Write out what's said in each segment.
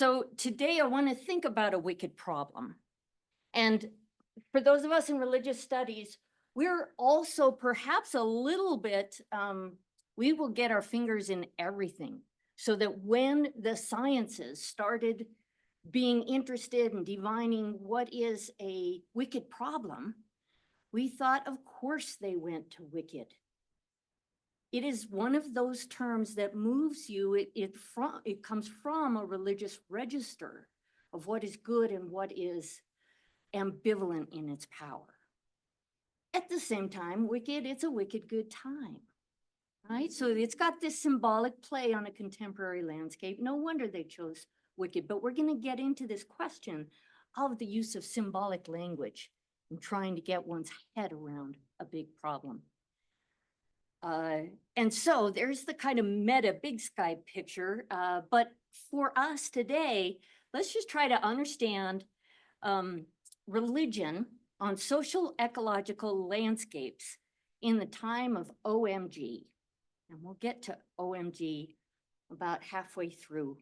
So today I want to think about a wicked problem. And for those of us in religious studies, we're also perhaps a little bit, we will get our fingers in everything. So that when the sciences started being interested in divining what is a wicked problem, we thought, of course, they went to wicked. It is one of those terms that moves you. It comes from a religious register of what is good and what is ambivalent in its power. At the same time, wicked, it's a wicked good time, right? So it's got this symbolic play on a contemporary landscape. No wonder they chose wicked, but we're going to get into this question of the use of symbolic language and trying to get one's head around a big problem. And so there's the kind of meta big sky picture. But for us today, let's just try to understand religion on social ecological landscapes in the time of OMG. And we'll get to OMG about halfway through.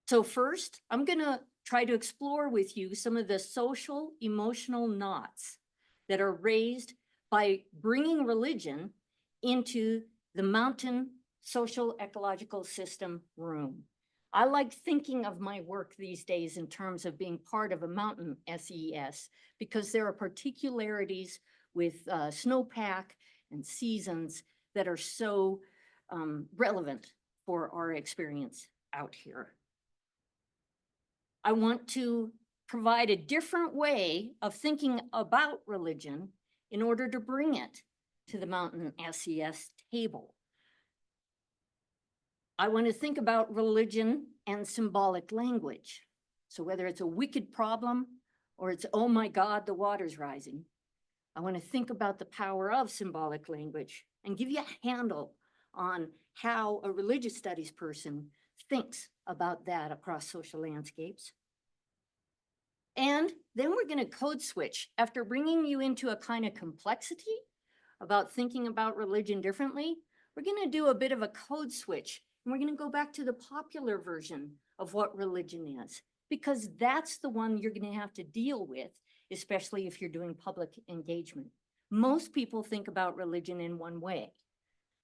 So first, I'm going to try to explore with you some of the social emotional knots that are raised by bringing religion into the mountain social ecological system room. I like thinking of my work these days in terms of being part of a mountain SES because there are particularities with snowpack and seasons that are so relevant for our experience out here. I want to provide a different way of thinking about religion in order to bring it to the mountain SES table. I want to think about religion and symbolic language. So whether it's a wicked problem or it's, oh my God, the water's rising, I want to think about the power of symbolic language and give you a handle on how a religious studies person thinks about that across social landscapes. And then we're going to code switch after bringing you into a kind of complexity about thinking about religion differently. We're going to do a bit of a code switch and we're going to go back to the popular version of what religion is, because that's the one you're going to have to deal with, especially if you're doing public engagement. Most people think about religion in one way.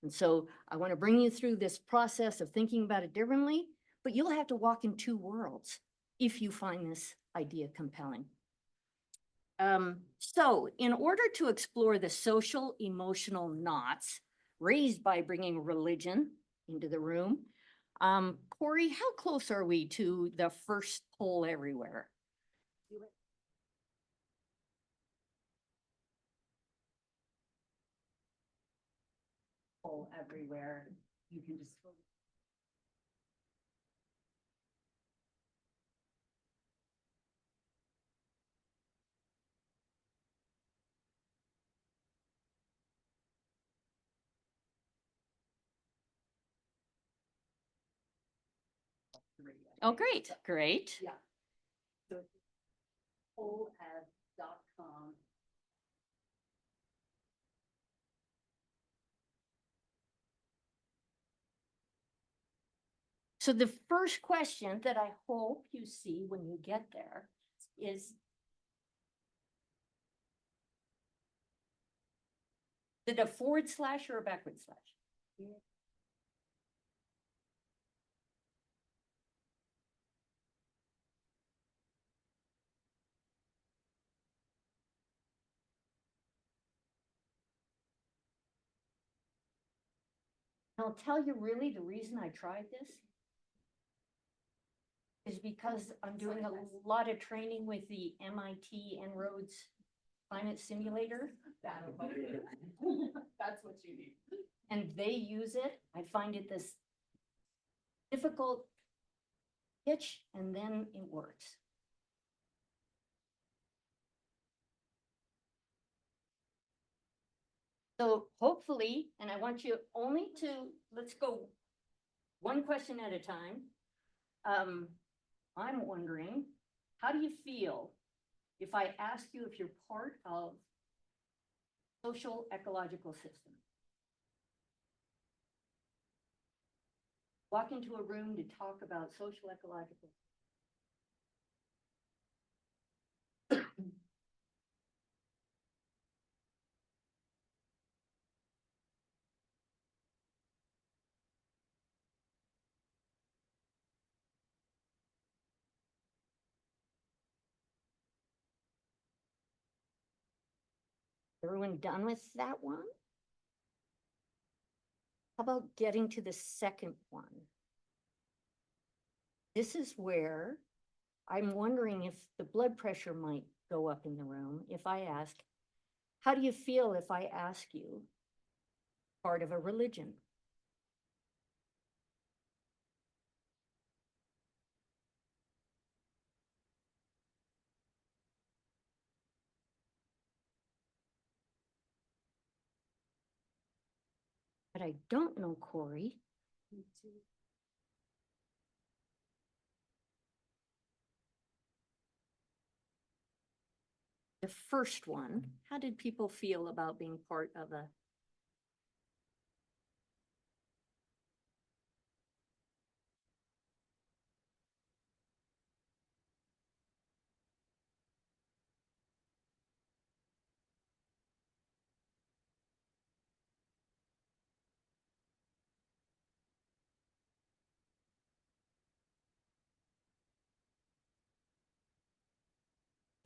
And so I want to bring you through this process of thinking about it differently, but you'll have to walk in two worlds if you find this idea compelling. So in order to explore the social emotional knots raised by bringing religion into the room, Corey, how close are we to the first poll everywhere? Poll everywhere. You can just. Oh, great, great. Yeah. So poll.com. So the first question that I hope you see when you get there is, is it a forward slash or a backward slash? I'll tell you really the reason I tried this is because I'm doing a lot of training with the MIT En-ROADS climate simulator. That's what you need. And they use it. I find it this difficult pitch and then it works. So hopefully, and I want you only to, let's go one question at a time. I'm wondering, how do you feel if I ask you if you're part of social ecological system? walk into a room to talk about social ecological. Everyone done with that one? How about getting to the second one? This is where I'm wondering if the blood pressure might go up in the room if I ask, how do you feel if I ask you part of a religion? But I don't know, Corey. The first one, how did people feel about being part of a?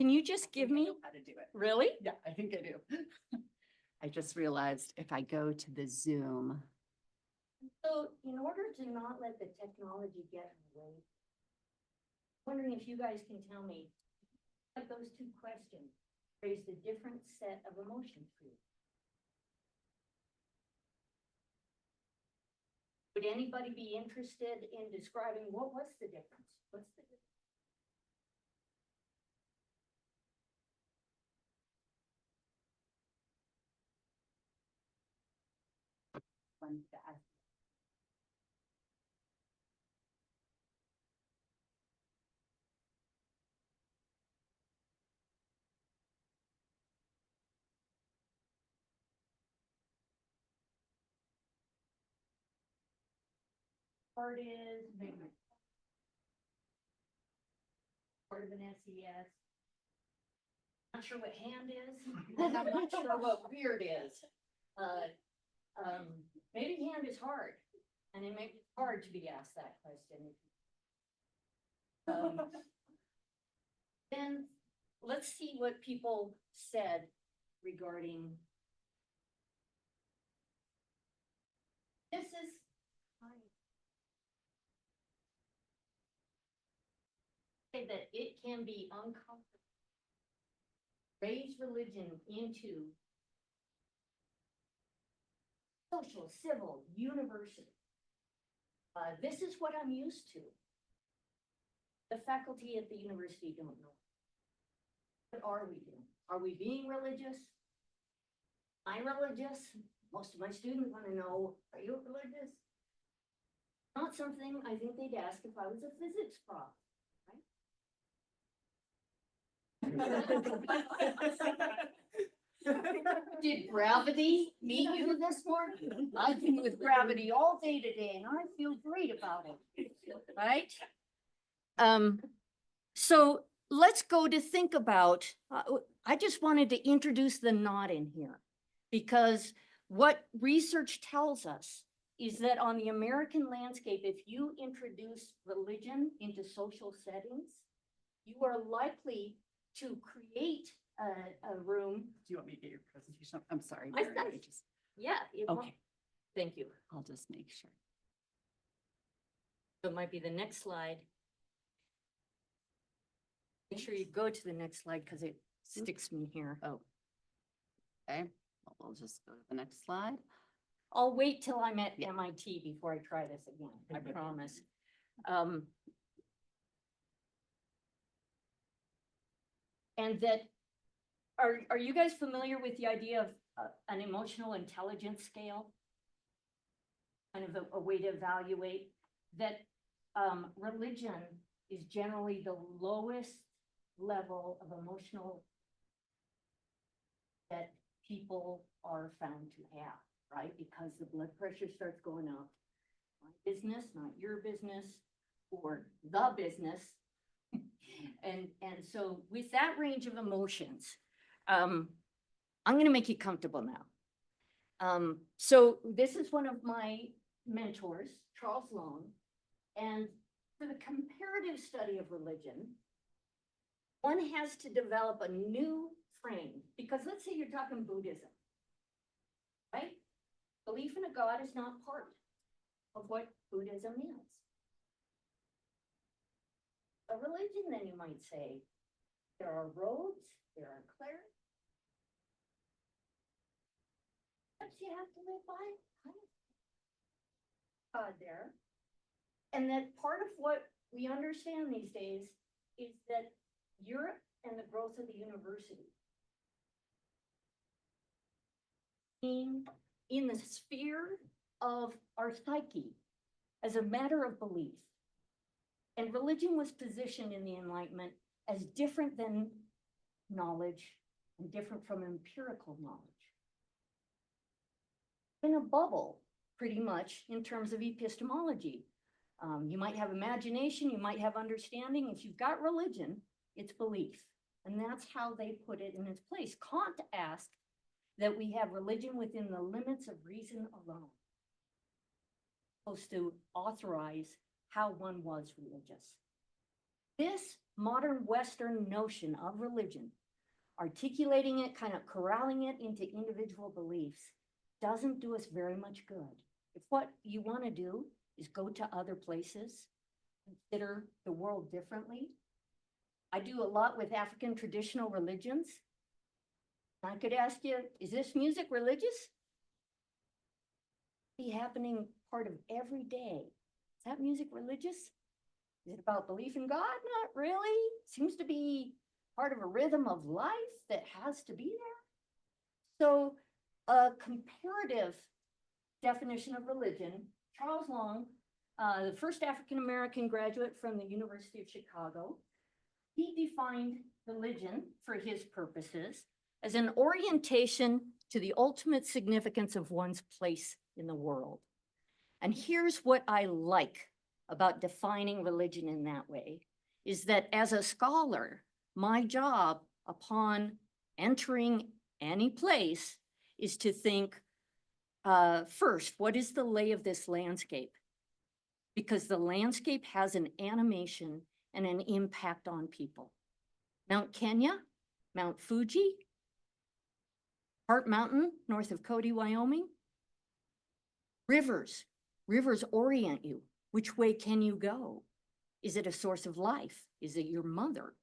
Can you just give me, How to do it. really? Yeah, I think I do. I just realized if I go to the Zoom, So in order to not let the technology get in the way, wondering if you guys can tell me, like those two questions raised a different set of emotions for you. Would anybody be interested in describing what was the difference? What's the difference? one to ask. Part is maybe part of an SES. Not sure what hand is, and I'm not sure what weird is. Maybe hand is hard, and it makes it hard to be asked that question. Then let's see what people said regarding. This is. Say that it can be uncomfortable. Raise religion into social, civil, university. This is what I'm used to. The faculty at the university don't know. What are we doing? Are we being religious? I'm religious. Most of my students want to know, are you religious? Not something I think they'd ask if I was a physics prof. Did gravity meet you this morning? I've been with gravity all day today and I feel great about it, right? So let's go to think about, I just wanted to introduce the not in here because what research tells us is that on the American landscape, if you introduce religion into social settings, you are likely to create a room. Do you want me to get your presentation? I'm sorry. I Mary, thought- I just, Yeah. okay, Thank you. I'll just make sure. So it might be the next slide. Make sure you go to the next slide because it sticks me here. Oh. Okay, well, we'll just go to the next slide. I'll wait till I'm at Yeah. MIT before I try this again, I Okay. promise. And that, are you guys familiar with the idea of an emotional intelligence scale? Kind of a way to evaluate that religion is generally the lowest level of emotional that people are found to have, right? Because the blood pressure starts going up. My business, not your business, or the business. And so with that range of emotions, I'm gonna make you comfortable now. So this is one of my mentors, Charles Long, and for the comparative study of religion, one has to develop a new frame, because let's say you're talking Buddhism, right? Belief in a God is not part of what Buddhism is. A religion, then you might say, there are roads, there are clerics. Steps you have to live by, God there. And that part of what we understand these days is that Europe and the growth of the university in the sphere of our psyche as a matter of belief. And religion was positioned in the Enlightenment as different than knowledge and different from empirical knowledge. In a bubble, pretty much, in terms of epistemology. You might have imagination, you might have understanding. If you've got religion, it's belief. And that's how they put it in its place. Kant asked that we have religion within the limits of reason alone. Supposed to authorize how one was religious. This modern Western notion of religion, articulating it, kind of corralling it into individual beliefs, doesn't do us very much good. If what you want to do is go to other places, consider the world differently. I do a lot with African traditional religions. I could ask you, is this music religious? Be happening part of every day. Is that music religious? Is it about belief in God? Not really. Seems to be part of a rhythm of life that has to be there. So a comparative definition of religion, Charles Long, the first African-American graduate from the University of Chicago, he defined religion for his purposes as an orientation to the ultimate significance of one's place in the world. And here's what I like about defining religion in that way, is that as a scholar, my job upon entering any place is to think, first, what is the lay of this landscape? Because the landscape has an animation and an impact on people. Mount Kenya, Mount Fuji, Heart Mountain, north of Cody, Wyoming. Rivers orient you. Which way can you go? Is it a source of life? Is it your mother?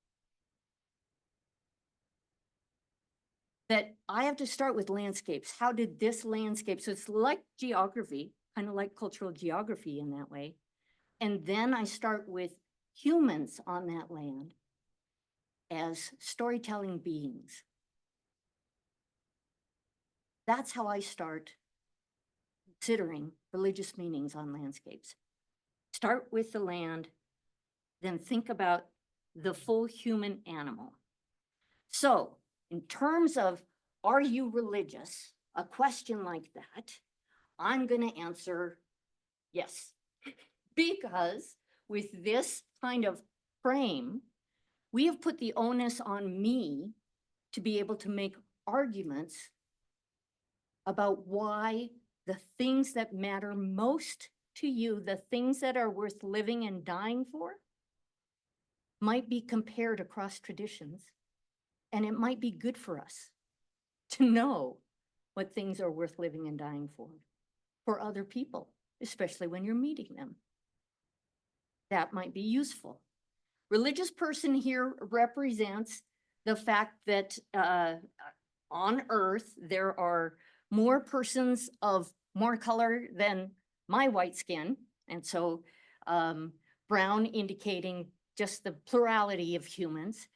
That I have to start with landscapes. How did this landscape, so it's like geography, kind of like cultural geography in that way. And then I start with humans on that land as storytelling beings. That's how I start considering religious meanings on landscapes. Start with the land, then think about the full human animal. So in terms of, are you religious? A question like that, I'm going to answer yes. Because with this kind of frame, we have put the onus on me to be able to make arguments about why the things that matter most to you, the things that are worth living and dying for, might be compared across traditions. And it might be good for us to know what things are worth living and dying for other people, especially when you're meeting them. That might be useful. Religious person here represents the fact that on Earth, there are more persons of more color than my white skin. And so brown indicating just the plurality of humans.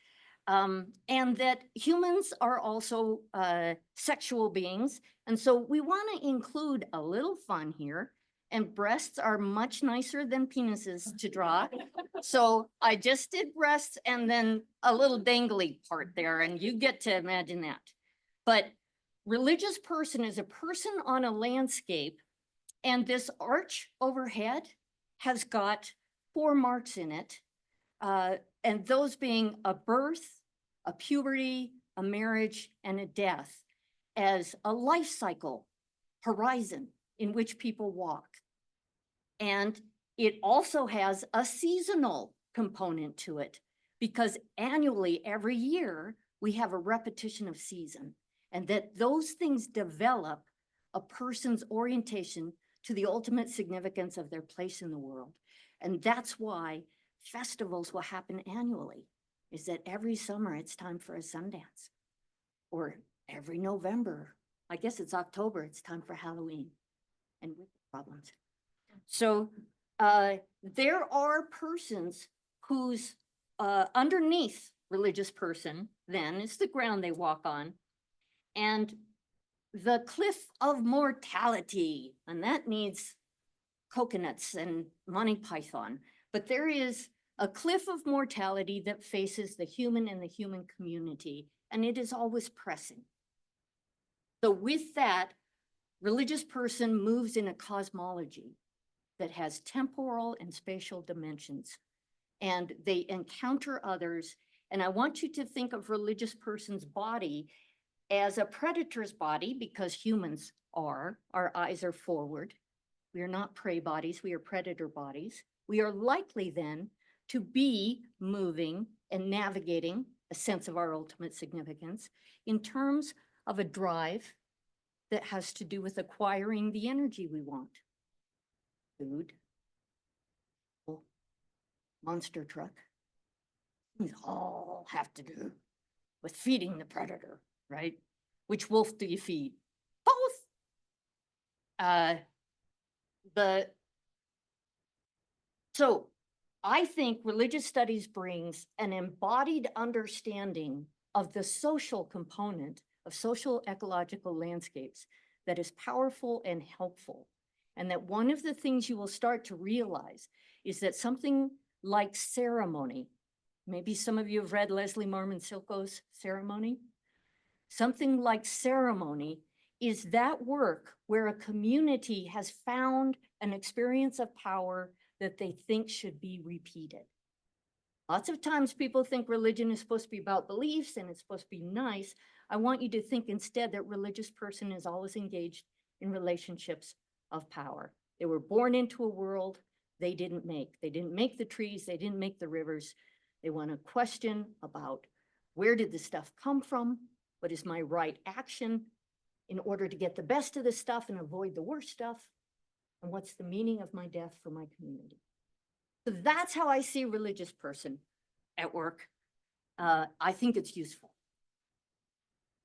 And that humans are also sexual beings. And so we want to include a little fun here. And breasts are much nicer than penises to draw. So I just did breasts and then a little dangly part there, and you get to imagine that. But religious person is a person on a landscape, And this arch overhead has got 4 marks in it, and those being a birth, a puberty, a marriage, and a death as a life cycle horizon in which people walk. And it also has a seasonal component to it, because annually, every year, we have a repetition of season, and that those things develop a person's orientation to the ultimate significance of their place in the world. And that's why festivals will happen annually, is that every summer it's time for a Sundance, or every November, I guess it's October, it's time for Halloween and problems. So there are persons whose underneath religious person then is the ground they walk on, and the cliff of mortality, and that needs coconuts and Monty Python. But there is a cliff of mortality that faces the human and the human community, and it is always pressing. So with that, religious person moves in a cosmology that has temporal and spatial dimensions, and they encounter others. And I want you to think of religious person's body as a predator's body, because humans are, our eyes are forward. We are not prey bodies, we are predator bodies. We are likely then to be moving and navigating a sense of our ultimate significance in terms of a drive that has to do with acquiring the energy we want. Food, monster truck, these all have to do with feeding the predator, right? Which wolf do you feed? Both. So I think religious studies brings an embodied understanding of the social component of social ecological landscapes that is powerful and helpful. And that one of the things you will start to realize is that something like ceremony, maybe some of you have read Leslie Marmon Silko's Ceremony. Something like ceremony is that work where a community has found an experience of power that they think should be repeated. Lots of times people think religion is supposed to be about beliefs and it's supposed to be nice. I want you to think instead that religious person is always engaged in relationships of power. They were born into a world they didn't make. They didn't make the trees, they didn't make the rivers. They want to question about where did the stuff come from? What is my right action in order to get the best of the stuff and avoid the worst stuff? And what's the meaning of my death for my community? So that's how I see religious person at work. I think it's useful.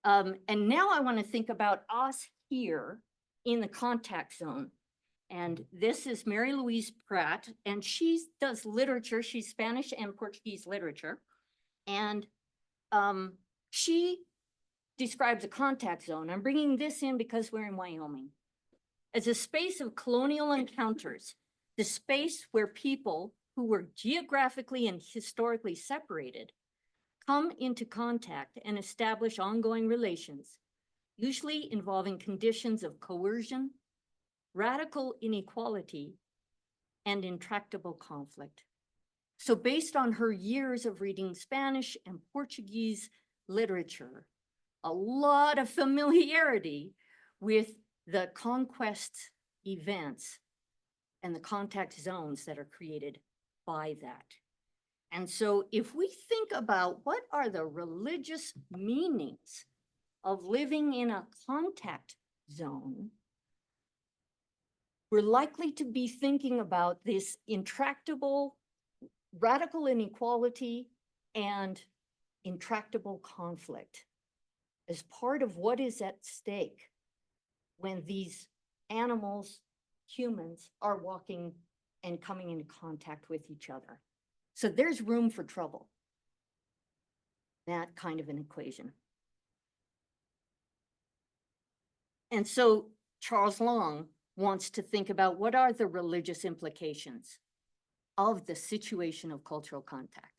And now I want to think about us here in the contact zone. And this is Mary Louise Pratt, and she does literature. She's Spanish and Portuguese literature. And she describes a contact zone. I'm bringing this in because we're in Wyoming. As a space of colonial encounters, the space where people who were geographically and historically separated come into contact and establish ongoing relations, usually involving conditions of coercion, radical inequality, and intractable conflict. So based on her years of reading Spanish and Portuguese literature, a lot of familiarity with the conquest events and the contact zones that are created by that. And so if we think about what are the religious meanings of living in a contact zone, we're likely to be thinking about this intractable, radical inequality and intractable conflict as part of what is at stake when these animals, humans, are walking and coming into contact with each other. So there's room for trouble, that kind of an equation. And so Charles Long wants to think about what are the religious implications of the situation of cultural contact.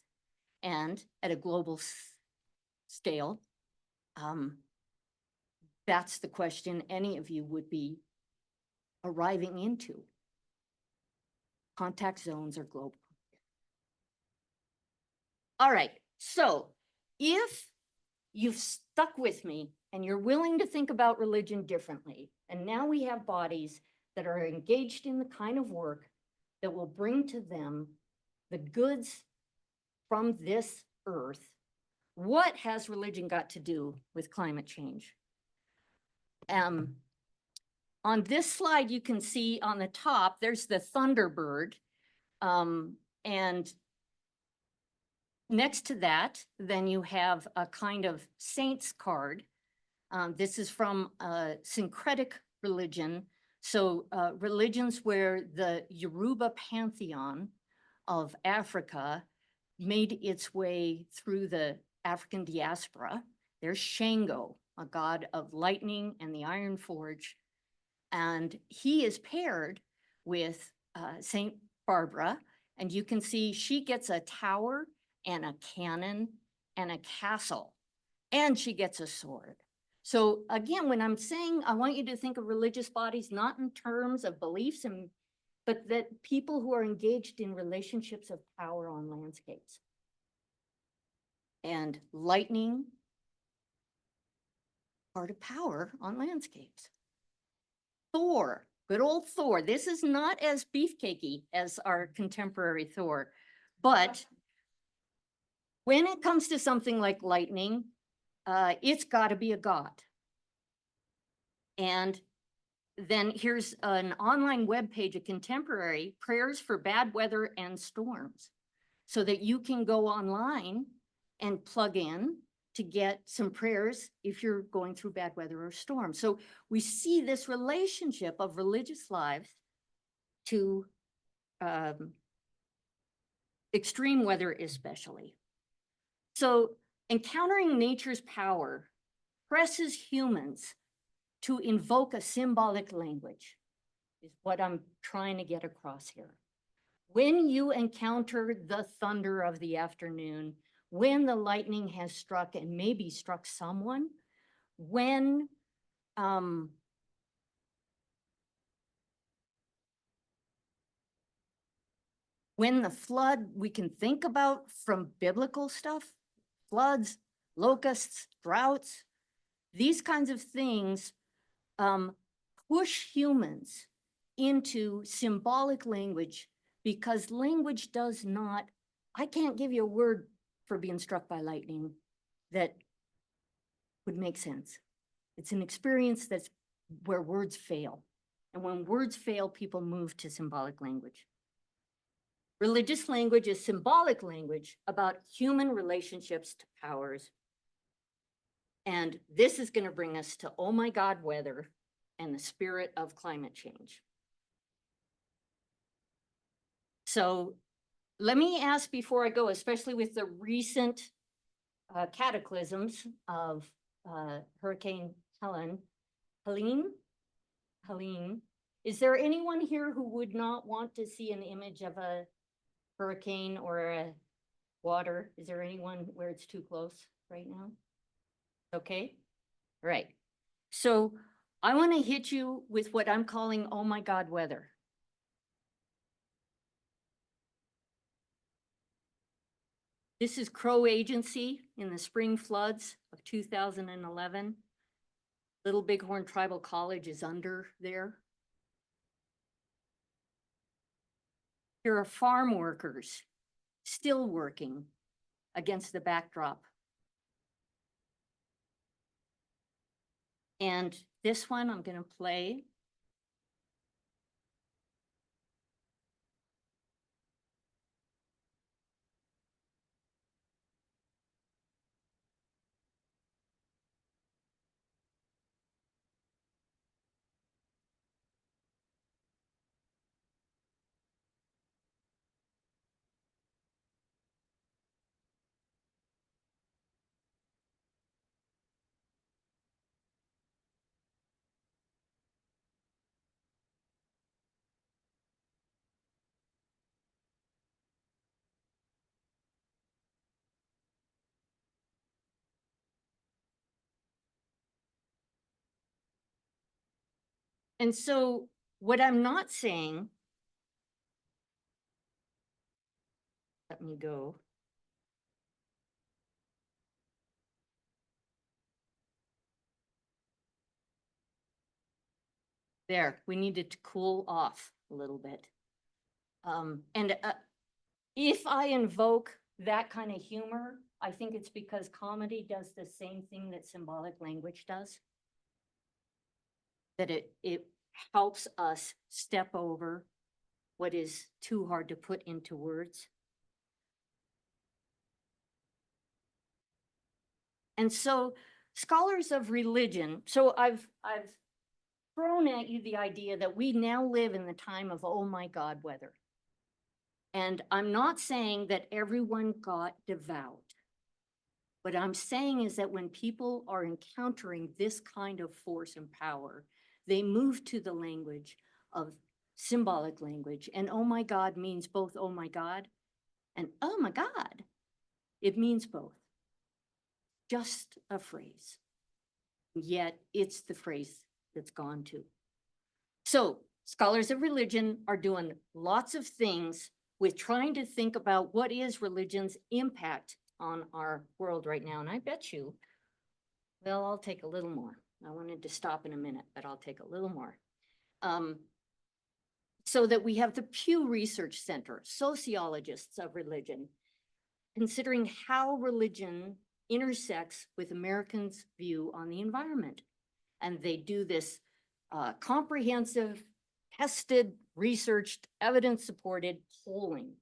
And at a global scale, that's the question any of you would be arriving into. Contact zones are global. All right, so if you've stuck with me and you're willing to think about religion differently, and now we have bodies that are engaged in the kind of work that will bring to them the goods from this earth, what has religion got to do with climate change? On this slide, you can see on the top, there's the Thunderbird. And next to that, then you have a kind of saint's card. This is from a syncretic religion. So religions where the Yoruba pantheon of Africa made its way through the African diaspora. There's Shango, a god of lightning and the iron forge. And he is paired with Saint Barbara. And you can see she gets a tower and a cannon and a castle, and she gets a sword. So again, when I'm saying I want you to think of religious bodies, not in terms of beliefs, but that people who are engaged in relationships of power on landscapes. And lightning, part of power on landscapes. Thor, good old Thor. This is not as beefcakey as our contemporary Thor, but when it comes to something like lightning, it's got to be a god. And then here's an online webpage of contemporary prayers for bad weather and storms, so that you can go online and plug in to get some prayers if you're going through bad weather or storm. So we see this relationship of religious lives to extreme weather especially. So encountering nature's power presses humans to invoke a symbolic language, is what I'm trying to get across here. When you encounter the thunder of the afternoon, when the lightning has struck and maybe struck someone, when the flood, we can think about from biblical stuff, floods, locusts, droughts, these kinds of things push humans into symbolic language, because language does not, I can't give you a word for being struck by lightning that would make sense. It's an experience that's where words fail. And when words fail, people move to symbolic language. Religious language is symbolic language about human relationships to powers. And this is going to bring us to, oh my God, weather and the spirit of climate change. So let me ask before I go, especially with the recent cataclysms of Hurricane Helene, is there anyone here who would not want to see an image of a hurricane or a water? Is there anyone where it's too close right now? Okay, right. So I want to hit you with what I'm calling, oh my God, weather. This is Crow Agency in the spring floods of 2011. Little Bighorn Tribal College is under there. Here are farm workers still working against the backdrop. And this one I'm going to play. And so what I'm not saying, let me go. There, we needed to cool off a little bit. And if I invoke that kind of humor, I think it's because comedy does the same thing that symbolic language does. That it helps us step over what is too hard to put into words. And so scholars of religion, so I've thrown at you the idea that we now live in the time of, oh my God, weather. And I'm not saying that everyone got devout. What I'm saying is that when people are encountering this kind of force and power, they move to the language of symbolic language. And oh my God means both oh my God and oh my God. It means both. Just a phrase. Yet it's the phrase that's gone to. So scholars of religion are doing lots of things with trying to think about what is religion's impact on our world right now. And I bet you, well, I'll take a little more. I wanted to stop in a minute, but I'll take a little more. So that we have the Pew Research Center, sociologists of religion, considering how religion intersects with Americans' view on the environment. And they do this comprehensive, tested, researched, evidence-supported polling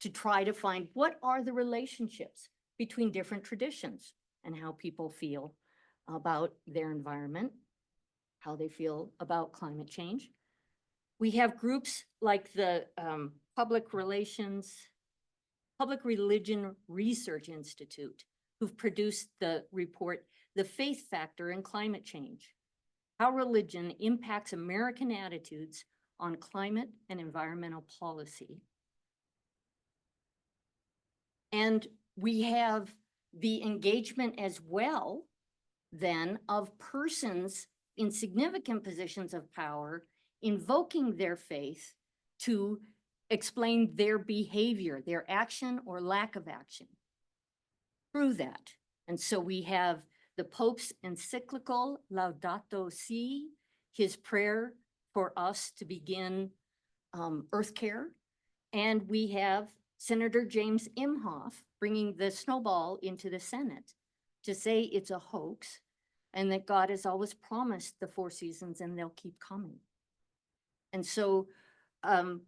to try to find what are the relationships between different traditions and how people feel about their environment, how they feel about climate change. We have groups like the Public Religion Research Institute, who've produced the report, The Faith Factor in Climate Change, How Religion Impacts American Attitudes on Climate and Environmental Policy. And we have the engagement as well, then, of persons in significant positions of power invoking their faith to explain their behavior, their action or lack of action through that. And so we have the Pope's encyclical Laudato Si, his prayer for us to begin earth care. And we have Senator James Imhoff bringing the snowball into the Senate to say it's a hoax and that God has always promised the 4 seasons and they'll keep coming. And so the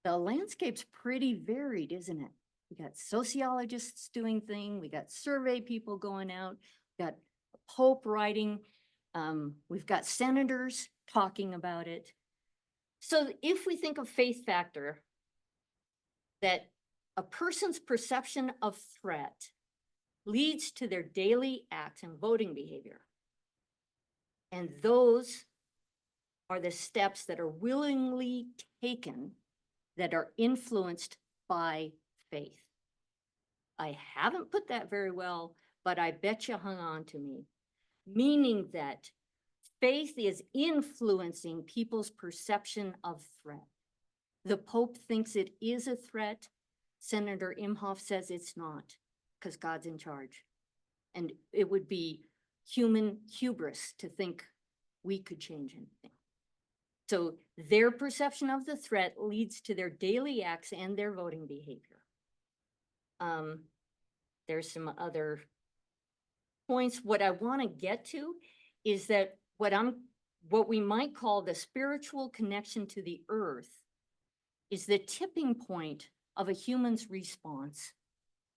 landscape's pretty varied, isn't it? We got sociologists doing things, we got survey people going out, we got Pope writing, we've got senators talking about it. So if we think of faith factor, that a person's perception of threat leads to their daily acts and voting behavior. And those are the steps that are willingly taken that are influenced by faith. I haven't put that very well, but I bet you hung on to me. Meaning that faith is influencing people's perception of threat. The Pope thinks it is a threat. Senator Imhoff says it's not, because God's in charge. And it would be human hubris to think we could change anything. So their perception of the threat leads to their daily acts and their voting behavior. There's some other points. What I want to get to is that what we might call the spiritual connection to the earth is the tipping point of a human's response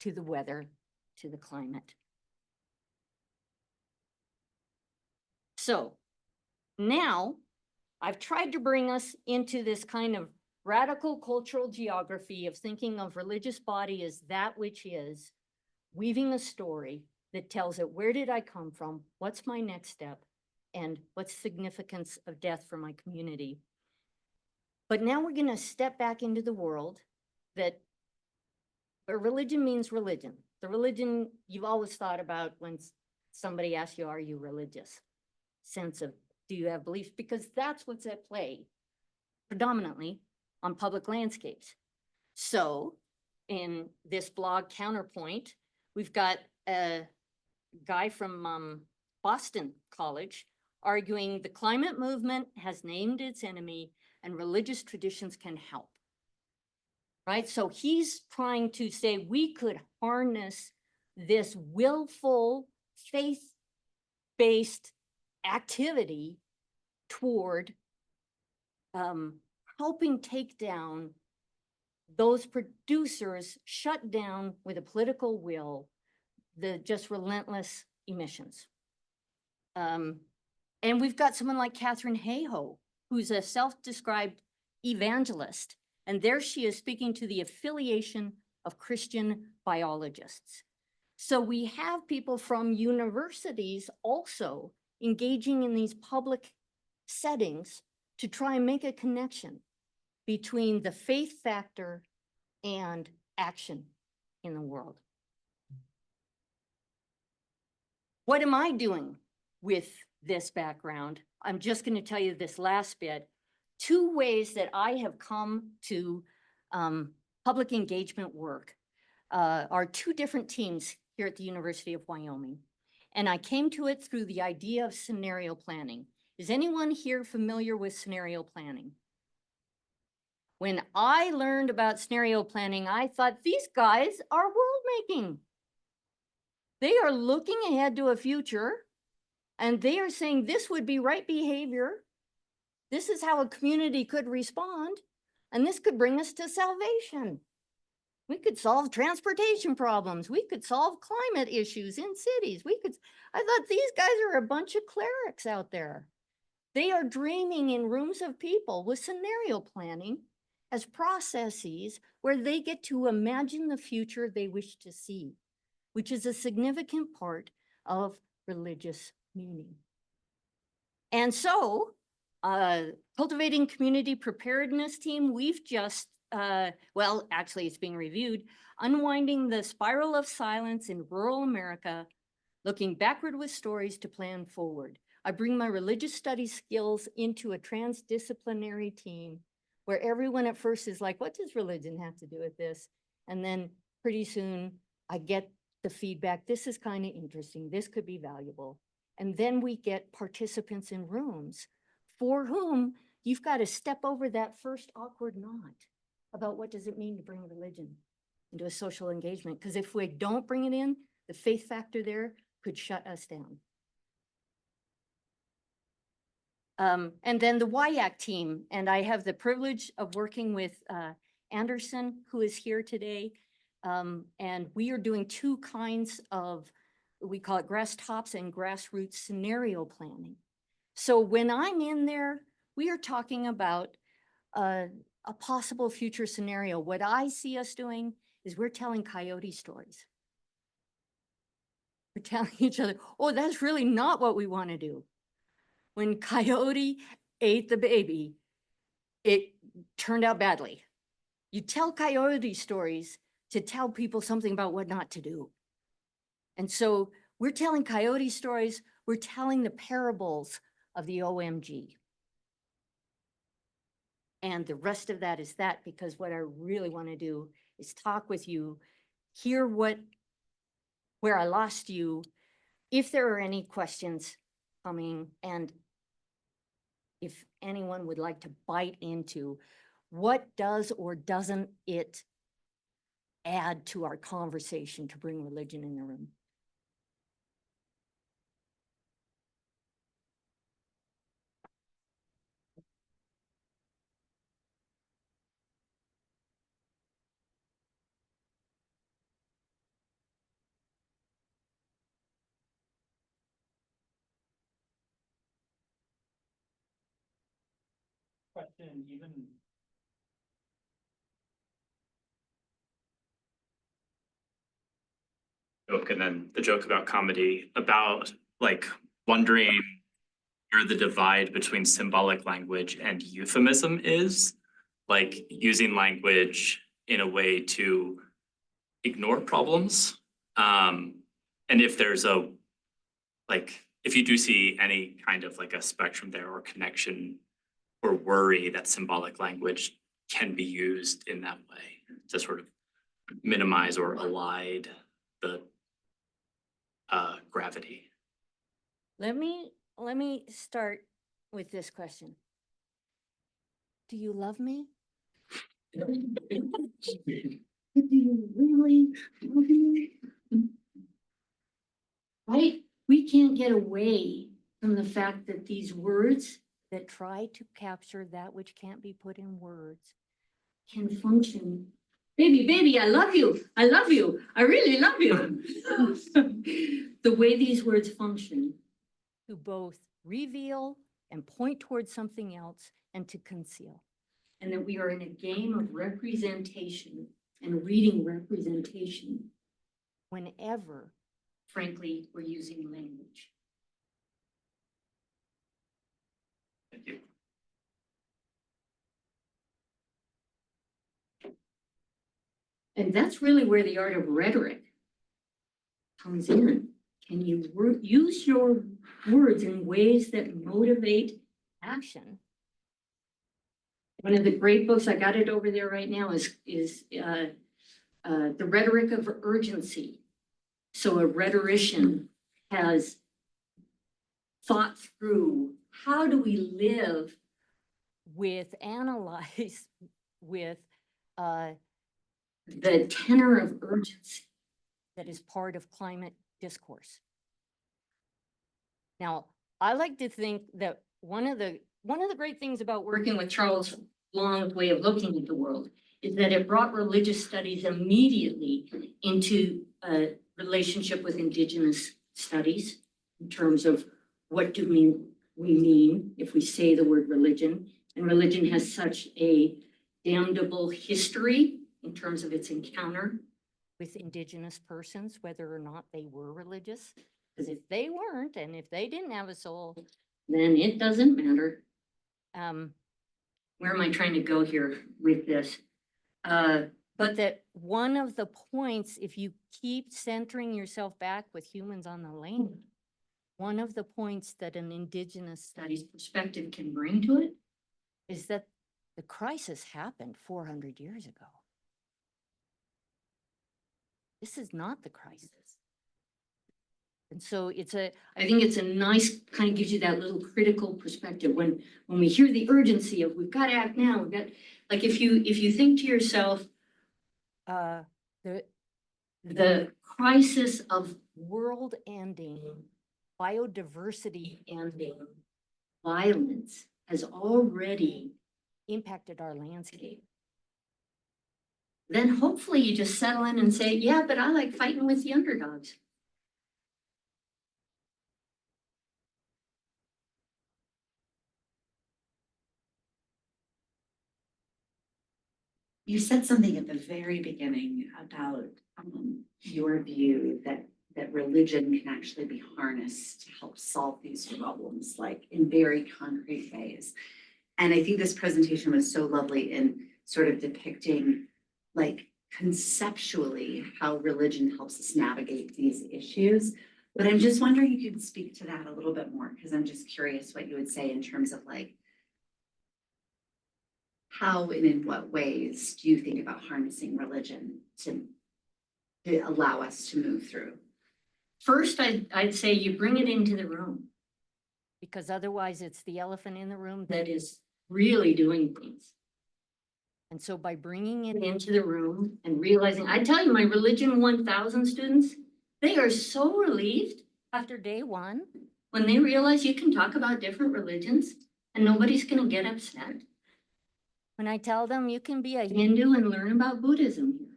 to the weather, to the climate. So now I've tried to bring us into this kind of radical cultural geography of thinking of religious body as that which is, weaving a story that tells it, where did I come from? What's my next step? And what's the significance of death for my community? But now we're going to step back into the world that where religion means religion. The religion you've always thought about when somebody asks you, are you religious? Sense of do you have beliefs? Because that's what's at play predominantly on public landscapes. So in this blog Counterpoint, we've got a guy from Boston College arguing the climate movement has named its enemy and religious traditions can help. Right? So he's trying to say we could harness this willful, faith-based activity toward helping take down those producers, shut down with a political will, the just relentless emissions. And we've got someone like Catherine Hayhoe, who's a self-described evangelist. And there she is speaking to the affiliation of Christian biologists. So we have people from universities also engaging in these public settings to try and make a connection between the faith factor and action in the world. What am I doing with this background? I'm just going to tell you this last bit. 2 ways that I have come to public engagement work are 2 different teams here at the University of Wyoming. And I came to it through the idea of scenario planning. Is anyone here familiar with scenario planning? When I learned about scenario planning, I thought these guys are world making. They are looking ahead to a future and they are saying this would be right behavior. This is how a community could respond. And this could bring us to salvation. We could solve transportation problems. We could solve climate issues in cities. I thought these guys are a bunch of clerics out there. They are dreaming in rooms of people with scenario planning as processes where they get to imagine the future they wish to see, which is a significant part of religious meaning. And so, Cultivating Community Preparedness team, we've just, well, actually it's being reviewed, Unwinding the Spiral of Silence in Rural America, Looking Backward with Stories to Plan Forward. I bring my religious studies skills into a transdisciplinary team where everyone at first is like, what does religion have to do with this? And then pretty soon I get the feedback, this is kind of interesting, this could be valuable. And then we get participants in rooms for whom you've got to step over that first awkward knot about what does it mean to bring religion into a social engagement. Because if we don't bring it in, the faith factor there could shut us down. And then the WIAC team, and I have the privilege of working with Anderson, who is here today. And we are doing 2 kinds of, we call it grass tops and grassroots scenario planning. So when I'm in there, we are talking about a possible future scenario. What I see us doing is we're telling coyote stories. We're telling each other, oh, that's really not what we want to do. When Coyote ate the baby, it turned out badly. You tell Coyote stories to tell people something about what not to do. And so we're telling Coyote stories, we're telling the parables of the OMG. And the rest of that is that, because what I really want to do is talk with you, hear where I lost you, if there are any questions coming, and if anyone would like to bite into what does or doesn't it add to our conversation to bring religion in the room. Question, even joke, and then the joke about comedy, about like wondering where the divide between symbolic language and euphemism is, like using language in a way to ignore problems. And if there's if you do see any kind of like a spectrum there or connection or worry that symbolic language can be used in that way to sort of minimize or elide the gravity. Let me start with this question. Do you love me? Do you really love me? Right? We can't get away from the fact that these words that try to capture that which can't be put in words can function. Baby, I love you. I love you. I really love you. The way these words function to both reveal and point towards something else and to conceal. And that we are in a game of representation and reading representation whenever, frankly, we're using language. Thank you. And that's really where the art of rhetoric comes in. Can you use your words in ways that motivate action? One of the great books, I got it over there right now, is The Rhetoric of Urgency. So a rhetorician has thought through, how do we live with, analyze with the tenor of urgency that is part of climate discourse. Now, I like to think that one of the great things about working with Charles Long's way of looking at the world is that it brought religious studies immediately into a relationship with Indigenous studies in terms of what do we mean if we say the word religion. And religion has such a damnable history in terms of its encounter with Indigenous persons, whether or not they were religious. Because if they weren't, and if they didn't have a soul, then it doesn't matter. Where am I trying to go here with this? But that one of the points, if you keep centering yourself back with humans on the land, one of the points that an Indigenous studies perspective can bring to it is that the crisis happened 400 years ago. This is not the crisis. And so I think it's a nice, kind of gives you that little critical perspective when we hear the urgency of we've got to act now. We've got, like if you think to yourself, the crisis of world ending, biodiversity ending, violence has already impacted our landscape. Then hopefully you just settle in and say, yeah, but I like fighting with the underdogs. You said something at the very beginning about your view that religion can actually be harnessed to help solve these problems, like in very concrete ways. And I think this presentation was so lovely in sort of depicting, like, conceptually how religion helps us navigate these issues. But I'm just wondering if you could speak to that a little bit more, because I'm just curious what you would say in terms of like, how and in what ways do you think about harnessing religion to allow us to move through? First, I'd say you bring it into the room, because otherwise it's the elephant in the room that is really doing things. And so by bringing it into the room and realizing, I tell you, my Religion 1000 students, they are so relieved after day one when they realize you can talk about different religions and nobody's going to get upset. When I tell them you can be a Hindu and learn about Buddhism here.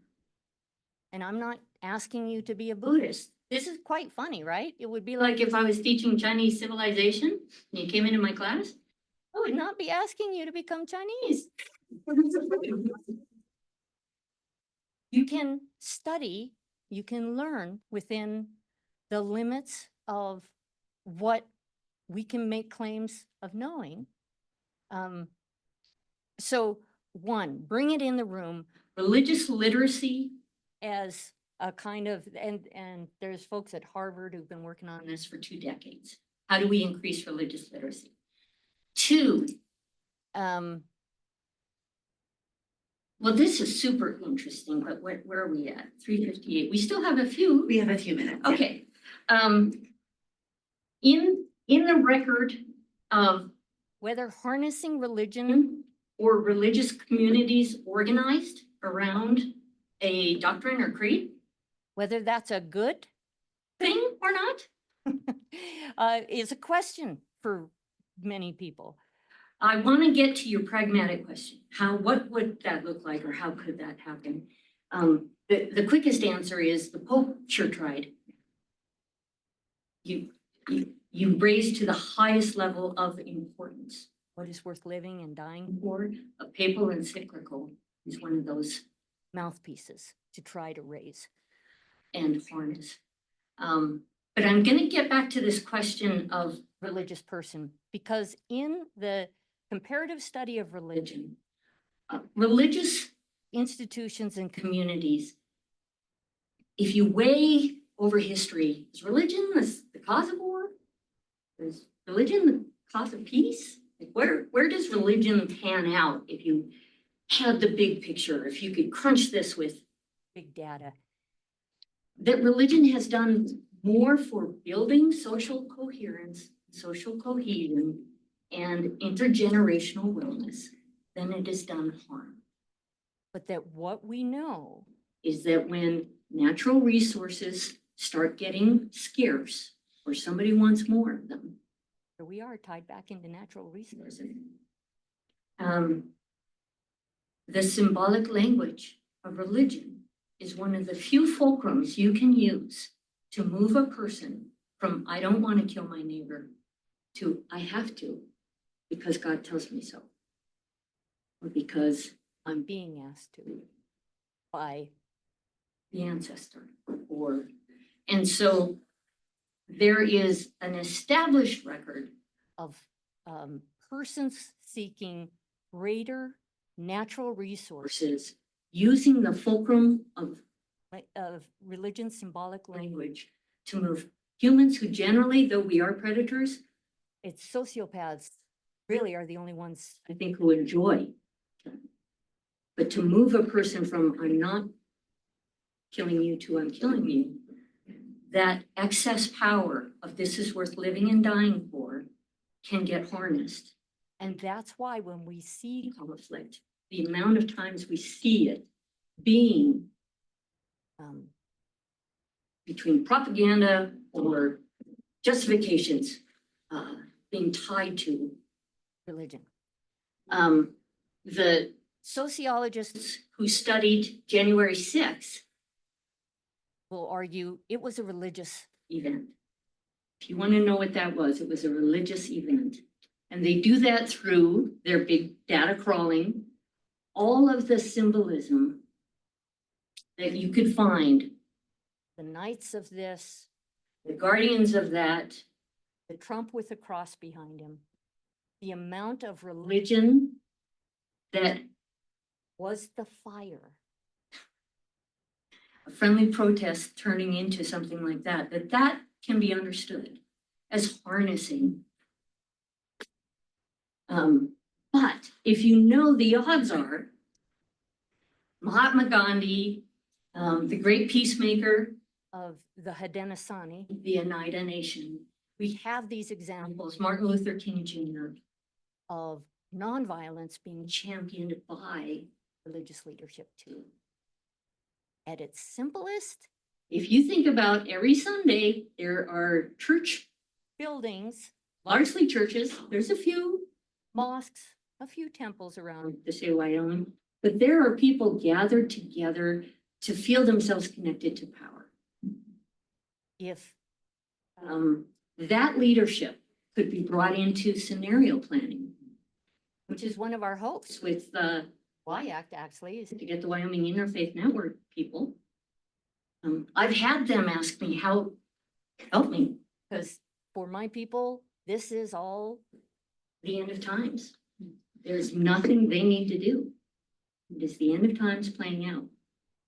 And I'm not asking you to be a Buddhist. This is quite funny, right? It would be like if I was teaching Chinese civilization and you came into my class, I would not be asking you to become Chinese. You can study, you can learn within the limits of what we can make claims of knowing. So one, bring it in the room. Religious literacy as a kind of, and there's folks at Harvard who've been working on this for 2 decades. How do we increase religious literacy? Two, well, this is super interesting, but where are we at? 3:58. We still have a few. We have a few minutes. Yeah. Okay. In the record of whether harnessing religion or religious communities organized around a doctrine or creed, whether that's a good thing or not, is a question for many people. I want to get to your pragmatic question. What would that look like, or how could that happen? The quickest answer is the Pope sure tried. You raise to the highest level of importance what is worth living and dying for. A papal encyclical is one of those mouthpieces to try to raise and harness. But I'm going to get back to this question of religious person, because in the comparative study of religion, religious institutions and communities, if you weigh over history, is religion the cause of war? Is religion the cause of peace? Like where does religion pan out if you had the big picture, if you could crunch this with big data? That religion has done more for building social coherence, social cohesion, and intergenerational wellness than it has done harm. But that what we know is that when natural resources start getting scarce, or somebody wants more of them, here we are tied back into natural resources. The symbolic language of religion is one of the few fulcrums you can use to move a person from I don't want to kill my neighbor to I have to because God tells me so, or because I'm being asked to by the ancestor. And so there is an established record of persons seeking greater natural resources using the fulcrum of religion symbolic language to move humans who generally, though we are predators, it's sociopaths really are the only ones I think who enjoy. But to move a person from I'm not killing you to I'm killing you, that excess power of this is worth living and dying for can get harnessed. And that's why when we see conflict, the amount of times we see it being between propaganda or justifications being tied to religion. The sociologists who studied January 6th will argue it was a religious event. If you want to know what that was, it was a religious event. And they do that through their big data crawling, all of the symbolism that you could find, the knights of this, the guardians of that, the Trump with the cross behind him, the amount of religion that was the fire. A friendly protest turning into something like that can be understood as harnessing. But if you know the odds are, Mahatma Gandhi, the great peacemaker of the Haudenosaunee, the Oneida Nation, we have these examples, Martin Luther King Jr., of nonviolence being championed by religious leadership too. At its simplest, if you think about every Sunday, there are church buildings, largely churches, there's a few mosques, a few temples around the state of Wyoming, but there are people gathered together to feel themselves connected to power. If that leadership could be brought into scenario planning, which is one of our hopes with the WYACT actually, is to get the Wyoming Interfaith Network people. I've had them ask me how, help me, because for my people, this is all the end of times. There's nothing they need to do. It is the end of times playing out.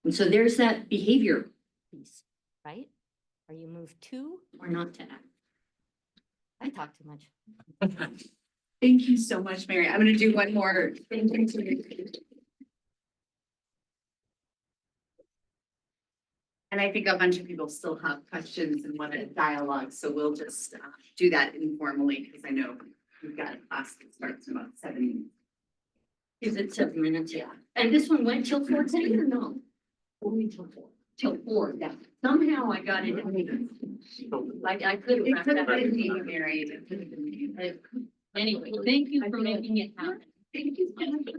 And so there's that behavior piece, right? Are you moved to or not to act? I talk too much. Thank you so much, Mary. I'm gonna do one more. Thank you. And I think a bunch of people still have questions and want to dialogue, so we'll just do that informally, because I know we've got a class that starts in about 7 minutes. Is it 7 minutes? Yeah. And this one went till 4 today or no? Only till 4. Till 4, yeah. Somehow I got it. Like I could have. It wrapped could have that been up. me, Mary. It could have been me. Anyway, thank you for making it happen. Thank you.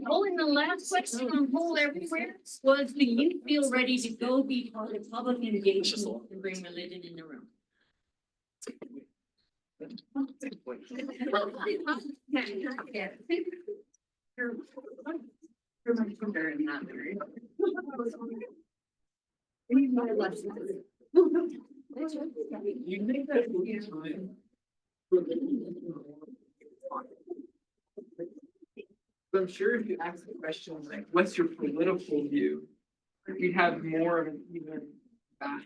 Oh, and the last question on Whole Everywhere was, do you feel ready to go be part of public engagement and bring religion in the room? You're much better in that, Mary. Any more lessons? You make that time. I'm sure if you ask the question like, what's your political view? You'd have more of an even back